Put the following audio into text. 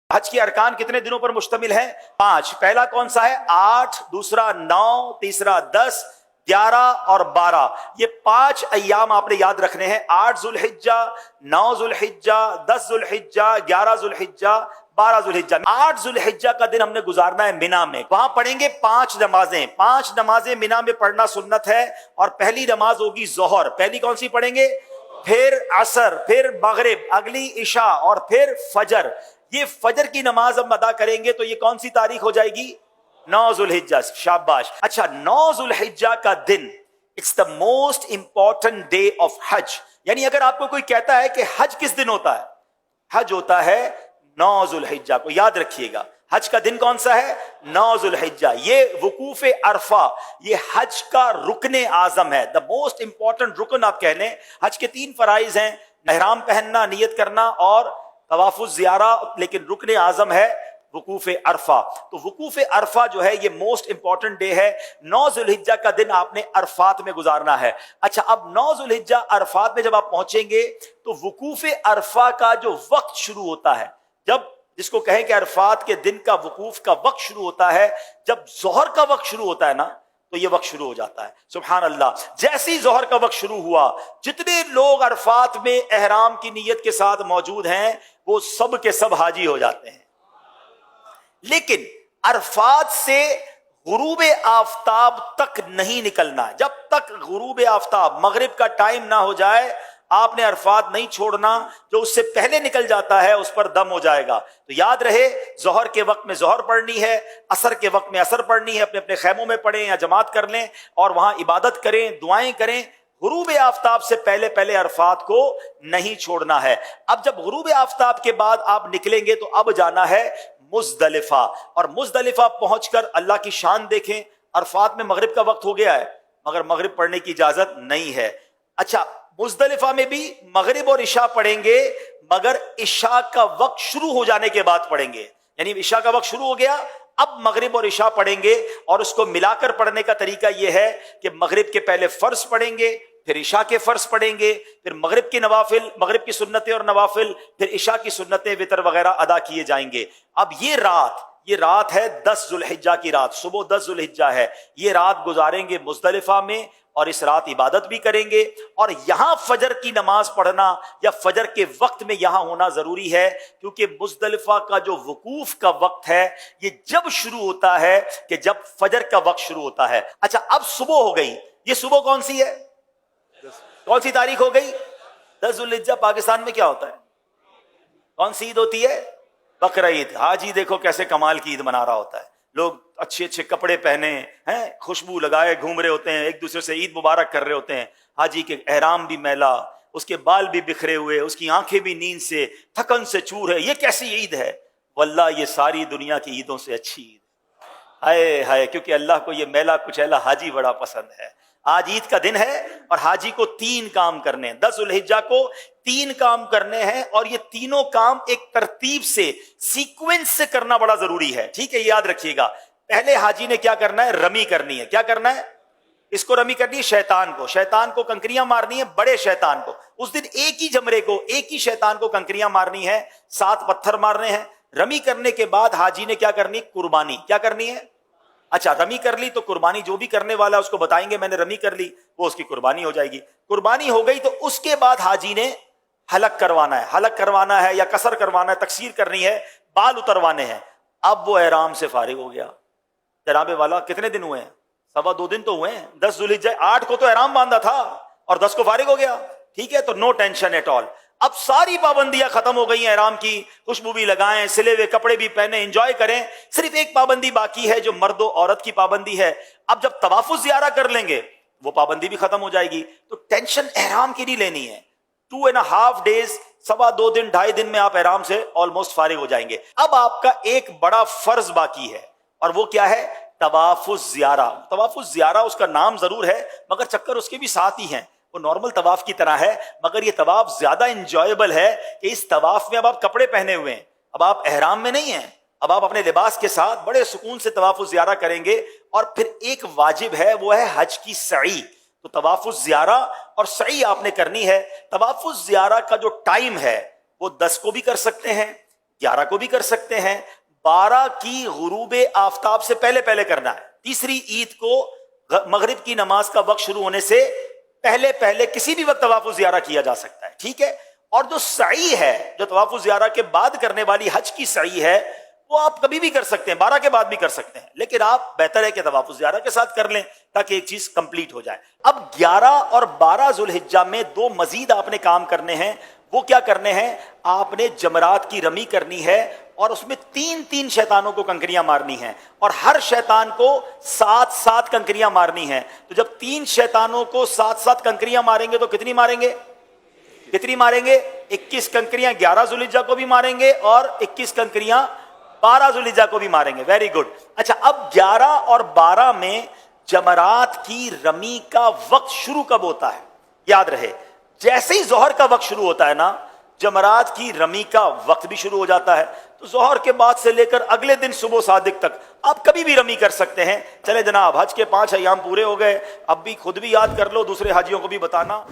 हज के अरकान कितने दिनों पर मुश्तमिल है? 5। पहला कौन सा है? 8, दूसरा 9, तीसरा 10, 11 और 12। ये 5 अय्याम आपने याद रखने हैं। 8 जुल्हिज्जा, 9 जुल्हिज्जा, 10 जुल्हिज्जा, 11 जुल्हिज्जा, 12 जुल्हिज्जा। 8 जुल्हिज्जा का दिन हमने गुजारना है मिना में। वहां पढ़ेंगे 5 नमाजें। 5 नमाजें मिना में पढ़ना सुन्नत है। और पहली नमाज होगी जोहर। पहली कौन सी पढ़ेंगे? फिर असर, फिर मगरिब, अगली इशा और फिर फजर। ये फजर की नमाज हम अदा करेंगे तो ये कौन सी तारीख हो जाएगी? 9 जुल्हिज्जा। शाबाश। अच्छा, 9 जुल्हिज्जा का दिन it's the most important day of हज। यानी अगर आपको कोई कहता है कि हज किस दिन होता है, हज होता है 9 जुल्हिज्जा को। याद रखिएगा, हज का दिन कौन सा है? 9 जुल्हिज्जा। ये वकूफ अरफा, ये हज का रुकने आजम है, द मोस्ट इंपॉर्टेंट रुकन आप कह लें। हज के 3 फराइज हैं, एहराम पहनना, नियत करना और तवाफुज ज़ियारा, लेकिन रुकने आजम है वकूफ अरफा। तो वकूफ अरफा जो है ये मोस्ट इंपॉर्टेंट डे है। 9 जुल्हिज्जा का दिन आपने अरफात में गुजारना है। अच्छा, अब 9 जुल्हिज्जा अरफात में जब आप पहुंचेंगे तो वकूफ अरफा का जो वक्त शुरू होता है, जब जिसको कहें कि अरफात के दिन का वकूफ का वक्त शुरू होता है, जब जोहर का वक्त शुरू होता है ना, तो ये वक्त शुरू हो जाता है। सुभान अल्लाह। जैसे ही जोहर का वक्त शुरू हुआ, जितने लोग अरफात में एहराम की नीयत के साथ मौजूद हैं वो सब के सब हाजी हो जाते हैं। लेकिन अरफात से गुरूब आफताब तक नहीं निकलना। जब तक गुरूब आफताब, मगरिब का टाइम ना हो जाए, आपने अरफात नहीं छोड़ना। जो उससे पहले निकल जाता है उस पर दम हो जाएगा। तो याद रहे, जोहर के वक्त में जोहर पढ़नी है, असर के वक्त में असर पढ़नी है। अपने अपने खैमों में पढ़ें या जमात कर लें और वहां इबादत करें, दुआएं करें। गुरूब आफताब से पहले पहले अरफात को नहीं छोड़ना है। अब जब गुरूब आफताब के बाद आप निकलेंगे तो अब जाना है मुजदलिफा। और मुजदलिफा पहुंचकर अल्लाह की शान देखें। अरफात में मगरिब का वक्त हो गया है मगर मगरिब पढ़ने की इजाजत नहीं है। अच्छा, मुजदलिफा में भी मगरिब और इशा पढ़ेंगे मगर इशा का वक्त शुरू हो जाने के बाद पढ़ेंगे। यानी इशा का वक्त शुरू हो गया, अब मगरिब और इशा पढ़ेंगे। और उसको मिलाकर पढ़ने का तरीका यह है कि मगरिब के पहले फर्ज पढ़ेंगे, फिर इशा के फर्ज पढ़ेंगे, फिर मगरिब की नवाफिल, मगरिब की सुन्नतें और नवाफिल, फिर इशा की सुन्नतें, वितर वगैरह अदा किए जाएंगे। अब ये रात है 10 जुल्हिज्जा की रात। सुबह 10 जुल्हिज्जा है। ये रात गुजारेंगे मुजदलिफा में और इस रात इबादत भी करेंगे। और यहां फजर की नमाज पढ़ना या फजर के वक्त में यहां होना जरूरी है, क्योंकि मुजदलिफा का जो वकूफ का वक्त है ये जब शुरू होता है कि जब फजर का वक्त शुरू होता है। अच्छा, अब सुबह हो गई। ये सुबह कौन सी है? कौन सी तारीख हो गई? 10 जुल्हिज्जा। पाकिस्तान में क्या होता है? कौन सी ईद होती है? बकरा ईद। हाजी देखो कैसे कमाल की ईद मना रहा होता है। लोग अच्छे अच्छे कपड़े पहने हैं, खुशबू लगाए घूम रहे होते हैं, एक दूसरे से ईद मुबारक कर रहे होते हैं। हाजी के एहराम भी मैला, उसके बाल भी बिखरे हुए, उसकी आंखें भी नींद से, थकन से चूर है। ये कैसी ईद है? वल्लाह ये सारी दुनिया की ईदों से अच्छी ईद। हाय हाय, क्योंकि अल्लाह को ये मैला कुचैला हाजी बड़ा पसंद है। आज ईद का दिन है और हाजी को 3 काम करने हैं। 10 जुल्हिज्जा को 3 काम करने हैं और ये तीनों काम एक तरतीब से, सीक्वेंस से करना बड़ा जरूरी है। ठीक है, याद रखिएगा। पहले हाजी ने क्या करना है? रमी करनी है। क्या करना है? इसको रमी करनी है शैतान को कंकरियां मारनी है, बड़े शैतान को। उस दिन एक ही जमरे को, एक ही शैतान को कंकरियां मारनी है, 7 पत्थर मारने हैं। रमी करने के बाद हाजी ने क्या करनी? कुर्बानी। क्या करनी है? अच्छा, रमी कर ली तो कुर्बानी, जो भी करने वाला है उसको बताएंगे मैंने रमी कर ली, वो उसकी कुर्बानी हो जाएगी। कुर्बानी हो गई तो उसके बाद हाजी ने हलक करवाना है या कसर करवाना है, तकसीर करनी है, बाल उतरवाने हैं। अब वो एहराम से फारिग हो गया। जनाबे वाला कितने दिन हुए हैं? 2.25 दिन तो हुए हैं। 10 जुल्हिज्जा, 8 को तो एहराम बांधा था और 10 को फारिग हो गया। ठीक है, तो नो टेंशन एट ऑल। अब सारी पाबंदियां खत्म हो गई हैं एहराम की। खुशबू भी लगाएं, सिले हुए कपड़े भी पहने, एंजॉय करें। सिर्फ एक पाबंदी बाकी है जो मर्द और औरत की पाबंदी है। अब जब तवाफुज ज़ियारा कर लेंगे वो पाबंदी भी खत्म हो जाएगी। तो टेंशन एहराम की नहीं लेनी है। 2.5 डेज, 2.25 दिन, 2.5 दिन में आप एहराम से ऑलमोस्ट फारिग हो जाएंगे। अब आपका एक बड़ा फर्ज बाकी है और वो क्या है? तवाफुज ज़ियारा। तवाफुज ज़ियारा उसका नाम जरूर है मगर चक्कर उसके भी साथ ही हैं। वो नॉर्मल तवाफ की तरह है मगर ये तवाफ ज्यादा इंजॉयबल है कि इस तवाफ में अब आप कपड़े पहने हुए हैं, अब आप एहराम में नहीं हैं, अब आप अपने लिबास के साथ बड़े सुकून से तवाफुज ज़ियारा करेंगे। और फिर एक वाजिब है, वो है हज की सई। तो तवाफुज ज़ियारा और सई आपने करनी है। तवाफुज ज़ियारा का जो टाइम है वो 10 को भी कर सकते हैं, 11 को भी कर सकते हैं, 12 की गुरूब आफताब से पहले पहले करना है। तीसरी ईद को मगरिब की नमाज का वक्त शुरू होने से पहले पहले किसी भी वक्त तवाफ़ुल ज़ियारा किया जा सकता है, ठीक है। और जो सई है, जो तवाफ़ुल ज़ियारा के बाद करने वाली हज की सई है, वो आप कभी भी कर सकते हैं, 12 के बाद भी कर सकते हैं, लेकिन आप बेहतर है कि तवाफ़ुल ज़ियारा के साथ कर लें ताकि एक चीज कंप्लीट हो जाए। अब 11 और 12 ज़ुल्हिज्जा में दो मजीद आपने काम करने हैं। वो क्या करने हैं? आपने जमरात की रमी करनी है और उसमें 3-3 शैतानों को कंकरियां मारनी हैं और हर शैतान को 7-7 कंकरियां मारनी हैं। तो जब 3 शैतानों को 7-7 कंकरियां मारेंगे तो कितनी मारेंगे? 21 कंकरियां 11 ज़ुल्हिज्जा को भी मारेंगे और 21 कंकरियां 12 ज़ुल्हिज्जा को भी मारेंगे। Very good. अच्छा, अब 11 और 12 में जमरात की रमी का वक्त शुरू कब होता है? याद रहे, जैसे ही जोहर का वक्त शुरू होता है ना, जमरात की रमी का वक्त भी शुरू हो जाता है। तो जोहर के बाद से लेकर अगले दिन सुबह सादिक तक आप कभी भी रमी कर सकते हैं। चले जनाब, हज के 5 अय्याम पूरे हो गए, अब भी खुद भी याद कर लो, दूसरे हाजियों को भी बताना।